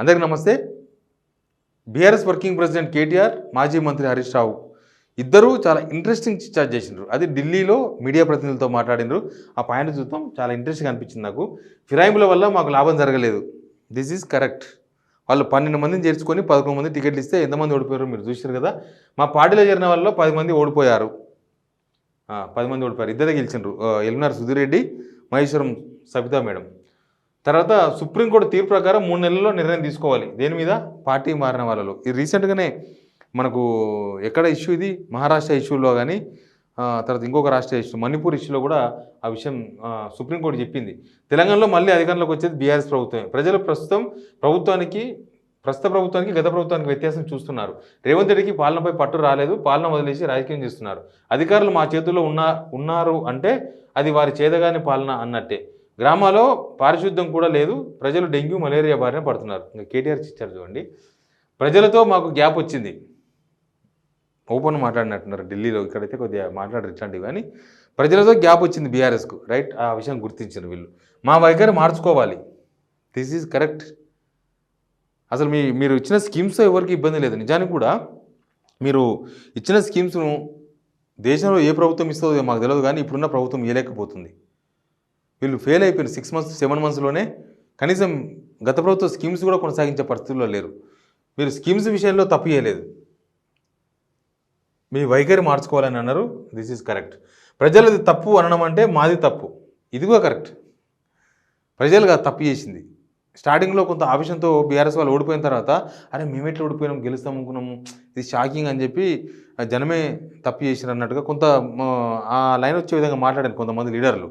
అందరికీ నమస్తే. BRS working president KTR, మాజీ మంత్రి హరీష్ రావు ఇద్దరూ చాలా ఇంట్రెస్టింగ్ చిట్చాట్ చేసిండ్రు. అది ఢిల్లీలో మీడియా ప్రతినిధులతో మాట్లాడినరు. ఆ పాయింట్ చూద్దాం, చాలా ఇంట్రెస్టింగ్ అనిపించింది నాకు. ఫిరాయింపుల వల్ల మాకు లాభం జరగలేదు, దిస్ ఈజ్ కరెక్ట్. వాళ్ళు 12 మందిని చేర్చుకొని 11 మంది టికెట్లు ఇస్తే ఎంతమంది ఓడిపోయారు మీరు చూసారు కదా. మా పార్టీలో చేరిన వాళ్ళలో 10 మంది ఓడిపోయారు. 10 మంది ఓడిపోయారు, ఇద్దరే గెలిచిండ్రు. ఎల్నార్ సుధీర్ రెడ్డి, మహేశ్వరం సబితా మేడం. తర్వాత సుప్రీంకోర్టు తీర్పు ప్రకారం 3 నెలల్లో నిర్ణయం తీసుకోవాలి. దేని మీద? పార్టీ మారిన వాళ్ళలో. ఇది రీసెంట్గానే మనకు ఎక్కడ ఇష్యూ ఇది, మహారాష్ట్ర ఇష్యూలో కానీ తర్వాత ఇంకొక రాష్ట్ర ఇష్యూ మణిపూర్ ఇష్యూలో కూడా ఆ విషయం సుప్రీంకోర్టు చెప్పింది. తెలంగాణలో మళ్ళీ అధికారంలోకి వచ్చేది బీఆర్ఎస్ ప్రభుత్వమే. ప్రజలు ప్రస్తుత ప్రభుత్వానికి గత ప్రభుత్వానికి వ్యత్యాసం చూస్తున్నారు. రేవంత్ రెడ్డికి పాలనపై పట్టు రాలేదు, పాలన వదిలేసి రాజకీయం చేస్తున్నారు. అధికారులు మా చేతుల్లో ఉన్నారు అంటే అది వారి చేదగాని పాలన అన్నట్టే. గ్రామాల్లో పారిశుద్ధ్యం కూడా లేదు, ప్రజలు డెంగ్యూ మలేరియా బారిన పడుతున్నారు. ఇంకా కేటీఆర్ ఇచ్చారు చూడండి. ప్రజలతో మాకు గ్యాప్ వచ్చింది, ఓపెన్ మాట్లాడినట్టున్నారు ఢిల్లీలో. ఇక్కడైతే కొద్దిగా మాట్లాడరు ఇట్లాంటివి, కానీ ప్రజలతో గ్యాప్ వచ్చింది బీఆర్ఎస్కు. రైట్, ఆ విషయం గుర్తించారు వీళ్ళు. మా వైఖరి మార్చుకోవాలి, దిస్ ఈజ్ కరెక్ట్. అసలు మీరు ఇచ్చిన స్కీమ్స్ ఎవరికి ఇబ్బంది లేదు. నిజానికి కూడా మీరు ఇచ్చిన స్కీమ్స్ను దేశంలో ఏ ప్రభుత్వం ఇస్తుందో మాకు తెలియదు, కానీ ఇప్పుడున్న ప్రభుత్వం ఇవ్వలేకపోతుంది. వీళ్ళు ఫెయిల్ అయిపోయిన 6 months 7 monthsలోనే కనీసం గత ప్రభుత్వ స్కీమ్స్ కూడా కొనసాగించే పరిస్థితుల్లో లేరు. మీరు స్కీమ్స్ విషయంలో తప్పు చేయలేదు, మీ వైఖరి మార్చుకోవాలని అన్నారు, దిస్ ఈజ్ కరెక్ట్. ప్రజలది తప్పు అనడం అంటే మాది తప్పు, ఇది కూడా కరెక్ట్. ప్రజలుగా తప్పు చేసింది. స్టార్టింగ్లో కొంత ఆవేశంతో బీఆర్ఎస్ వాళ్ళు ఓడిపోయిన తర్వాత అరే మేమెట్లా ఓడిపోయినాం, గెలుస్తాం అనుకున్నాము, ఇది షాకింగ్ అని చెప్పి జనమే తప్పు చేసినారు అన్నట్టుగా కొంత ఆ లైన్ వచ్చే విధంగా మాట్లాడారు కొంతమంది లీడర్లు.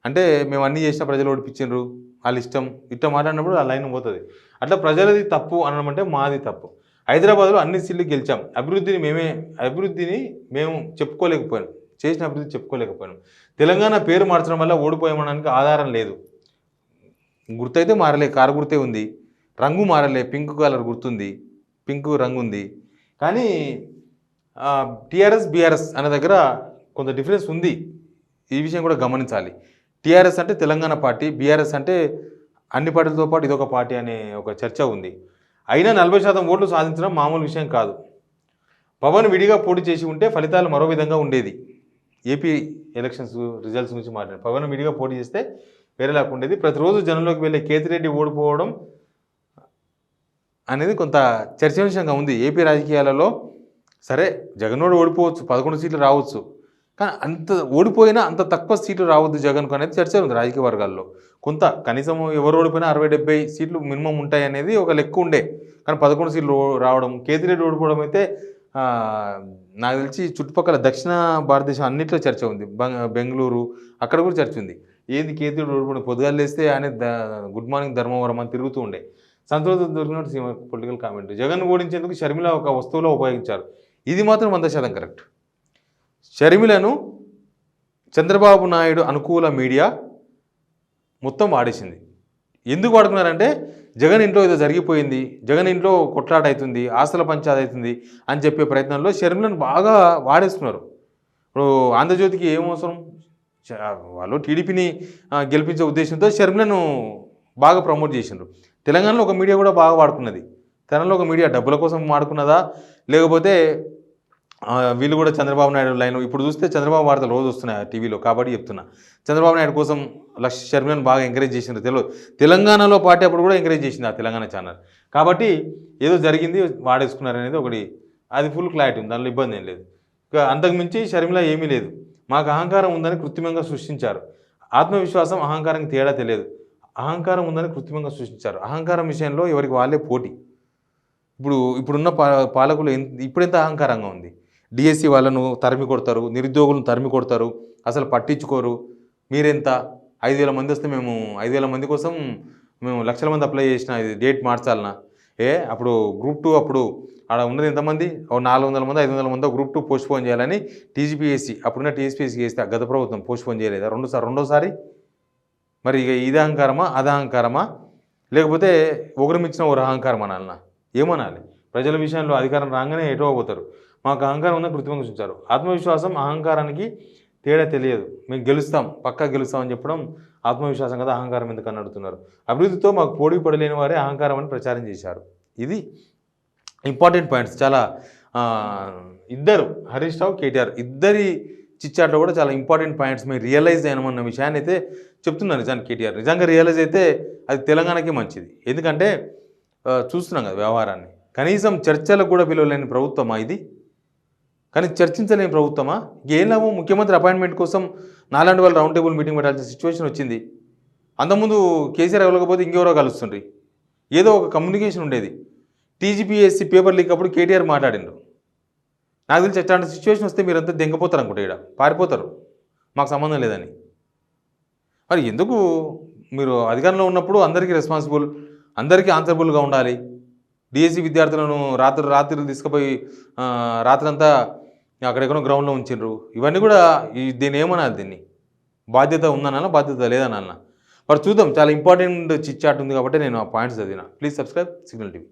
అంటే మేము అన్నీ చేసిన ప్రజలు ఓడిపించారు, వాళ్ళ ఇష్టం ఇట్లా మాట్లాడినప్పుడు ఆ లైన్ పోతుంది. అట్లా ప్రజలది తప్పు అనడం అంటే మాది తప్పు. హైదరాబాద్లో అన్ని సీట్లు గెలిచాం, అభివృద్ధిని మేము చెప్పుకోలేకపోయాం, చేసిన అభివృద్ధి చెప్పుకోలేకపోయాం. తెలంగాణ పేరు మార్చడం వల్ల ఓడిపోయామనడానికి ఆధారం లేదు. గుర్తయితే మారలే, కారు గుర్తే ఉంది, రంగు మారలే, పింక్ కలర్ గుర్తుంది, పింక్ రంగు ఉంది. కానీ టీఆర్ఎస్ బీఆర్ఎస్ అనే దగ్గర కొంత డిఫరెన్స్ ఉంది, ఈ విషయం కూడా గమనించాలి. టీఆర్ఎస్ అంటే తెలంగాణ పార్టీ, బీఆర్ఎస్ అంటే అన్ని పార్టీలతో పాటు ఇదొక పార్టీ అనే ఒక చర్చ ఉంది. అయినా 40% ఓట్లు సాధించడం మామూలు విషయం కాదు. పవన్ విడిగా పోటీ చేసి ఉంటే ఫలితాలు మరో విధంగా ఉండేది. ఏపీ ఎలక్షన్స్ రిజల్ట్స్ గురించి మాట్లాడారు. పవన్ విడిగా పోటీ చేస్తే వేరేలాగా ఉండేది. ప్రతిరోజు జనంలోకి వెళ్ళే కేతిరెడ్డి ఓడిపోవడం అనేది కొంత చర్చనీయాంశంగా ఉంది ఏపీ రాజకీయాలలో. సరే జగన్నోడు ఓడిపోవచ్చు, 11 సీట్లు రావచ్చు, కానీ అంత ఓడిపోయినా అంత తక్కువ సీట్లు రావద్దు జగన్కు అనేది చర్చ ఉంది రాజకీయ వర్గాల్లో. కొంత కనీసం ఎవరు ఓడిపోయినా 60-70 సీట్లు మినిమం ఉంటాయి అనేది ఒక లెక్క ఉండే, కానీ 11 సీట్లు రావడం, కేతిరెడ్డి ఓడిపోవడం అయితే నాకు తెలిసి చుట్టుపక్కల దక్షిణ భారతదేశం అన్నింటిలో చర్చ ఉంది. బెంగళూరు అక్కడ కూడా చర్చ ఉంది. ఏంది కేతిరెడ్డి ఓడిపోవడం, పొద్దుగాలు లేస్తే ఆయన గుడ్ మార్నింగ్ ధర్మవరం అని తిరుగుతూ ఉండే. సంతోషం దొరికినట్టు పొలిటికల్ కామెంట్. జగన్ ఓడించేందుకు షర్మిల ఒక వస్తువులో ఉపయోగించారు, ఇది మాత్రం 100% కరెక్ట్. షర్మిలను చంద్రబాబు నాయుడు అనుకూల మీడియా మొత్తం వాడేసింది. ఎందుకు వాడుకున్నారంటే జగన్ ఇంట్లో ఏదో జరిగిపోయింది, జగన్ ఇంట్లో కొట్లాట అవుతుంది, ఆస్తుల పంచాయతీ అవుతుంది అని చెప్పే ప్రయత్నంలో షర్మిలను బాగా వాడేస్తున్నారు. ఇప్పుడు ఆంధ్రజ్యోతికి ఏం అవసరం, వాళ్ళు టీడీపీని గెలిపించే ఉద్దేశంతో షర్మిలను బాగా ప్రమోట్ చేసిండ్రు. తెలంగాణలో ఒక మీడియా కూడా బాగా వాడుకున్నది. తెలంగాణలో ఒక మీడియా డబ్బుల కోసం వాడుకున్నదా, లేకపోతే వీళ్ళు కూడా చంద్రబాబు నాయుడు లైన్ ఇప్పుడు చూస్తే చంద్రబాబు వార్తలు రోజు వస్తున్నాయి టీవీలో, కాబట్టి చెప్తున్నా. చంద్రబాబు నాయుడు కోసం షర్మిలను బాగా ఎంకరేజ్ చేసిండ్రు. తెలంగాణలో పార్టీ అప్పుడు కూడా ఎంకరేజ్ చేసింది ఆ తెలంగాణ ఛానల్. కాబట్టి ఏదో జరిగింది వాడేసుకున్నారు అనేది ఒకటి, అది ఫుల్ క్లారిటీ ఉంది, దానిలో ఇబ్బంది ఏం లేదు. ఇక అంతకుమించి షర్మిల ఏమీ లేదు. మాకు అహంకారం ఉందని కృత్రిమంగా సృష్టించారు. ఆత్మవిశ్వాసం అహంకారానికి తేడా తెలియదు. అహంకారం ఉందని కృత్రిమంగా సృష్టించారు. అహంకారం విషయంలో ఎవరికి వాళ్ళే పోటీ. ఇప్పుడున్న పాలకులు ఇప్పుడెంత అహంకారంగా ఉంది. డిఎస్సి వాళ్ళను తరిమి కొడతారు, నిరుద్యోగులను తరిమి కొడతారు, అసలు పట్టించుకోరు. మీరెంత 5,000 మంది వస్తే మేము 5,000 మంది కోసం మేము లక్షల మంది అప్లై చేసిన, ఇది డేట్ మార్చాలనా? అప్పుడు గ్రూప్ 2 అప్పుడు ఆడ ఉన్నది ఎంతమంది, 400 మంది 500 మంది గ్రూప్ 2 పోస్ట్పోన్ చేయాలని టీజీపీఎస్సీ అప్పుడున్న టీఎస్పీఎస్సీ చేస్తే గత ప్రభుత్వం పోస్ట్పోన్ చేయలేదా రెండోసారి? మరి ఇక ఇది అహంకారమా అదహంకారమా, లేకపోతే ఒకరి మించిన ఒక అహంకారం అనాలనా? ఏమనాలి? ప్రజల విషయంలో అధికారం రాగానే ఎటో పోతారు. మాకు అహంకారం ఉందని కృత్రిమంగా సృష్టించారు. ఆత్మవిశ్వాసం అహంకారానికి తేడా తెలియదు. మేము గెలుస్తాం, పక్కా గెలుస్తాం అని చెప్పడం ఆత్మవిశ్వాసం కదా, అహంకారం ఎందుకని అడుగుతున్నారు. అభివృద్ధితో మాకు పోటీ పడలేని వారే అహంకారం అని ప్రచారం చేశారు. ఇది ఇంపార్టెంట్ పాయింట్స్. చాలా ఇద్దరు హరీష్ రావు, కేటీఆర్ ఇద్దరి చిచ్చాట్లో కూడా చాలా ఇంపార్టెంట్ పాయింట్స్ మేము రియలైజ్ అయినామన్న విషయాన్ని అయితే చెప్తున్నారు. నిజానికి కేటీఆర్ నిజంగా రియలైజ్ అయితే అది తెలంగాణకే మంచిది. ఎందుకంటే చూస్తున్నాం కదా వ్యవహారాన్ని. కనీసం చర్చలకు కూడా పిలవలేని ప్రభుత్వమా ఇది? కానీ చర్చించలేని ప్రభుత్వమా? ఏం లాభం? ముఖ్యమంత్రి అపాయింట్మెంట్ కోసం నాలాంటి వాళ్ళు రౌండ్ టేబుల్ మీటింగ్ పెట్టాల్సిన సిచ్యువేషన్ వచ్చింది. అంతకుముందు కేసీఆర్ వెళ్ళకపోతే ఇంకెవరో కలుస్తుండ్రి. ఏదో ఒక కమ్యూనికేషన్ ఉండేది. టీజీపీఎస్సీ పేపర్ లీక్ అప్పుడు కేటీఆర్ మాట్లాడిండ్రు. నాకు తెలిసి అట్లాంటి సిచ్యువేషన్ వస్తే మీరంతా దెంగపోతారు అనుకుంటే, ఇక్కడ పారిపోతారు, మాకు సంబంధం లేదని. మరి ఎందుకు మీరు అధికారంలో ఉన్నప్పుడు అందరికీ రెస్పాన్సిబుల్, అందరికీ ఆన్సరబుల్గా ఉండాలి. డిఎస్సి విద్యార్థులను రాత్రులు తీసుకుపోయి రాత్రంతా అక్కడెక్కడో గ్రౌండ్లో ఉంచిండ్రు. ఇవన్నీ కూడా దీన్ని ఏమనాలి? దీన్ని బాధ్యత ఉందన్నా, బాధ్యత లేదన్నా. మరి చూద్దాం. చాలా ఇంపార్టెంట్ చిట్ చాట్ ఉంది కాబట్టి నేను ఆ పాయింట్స్ చదివిన. Please subscribe signal TV.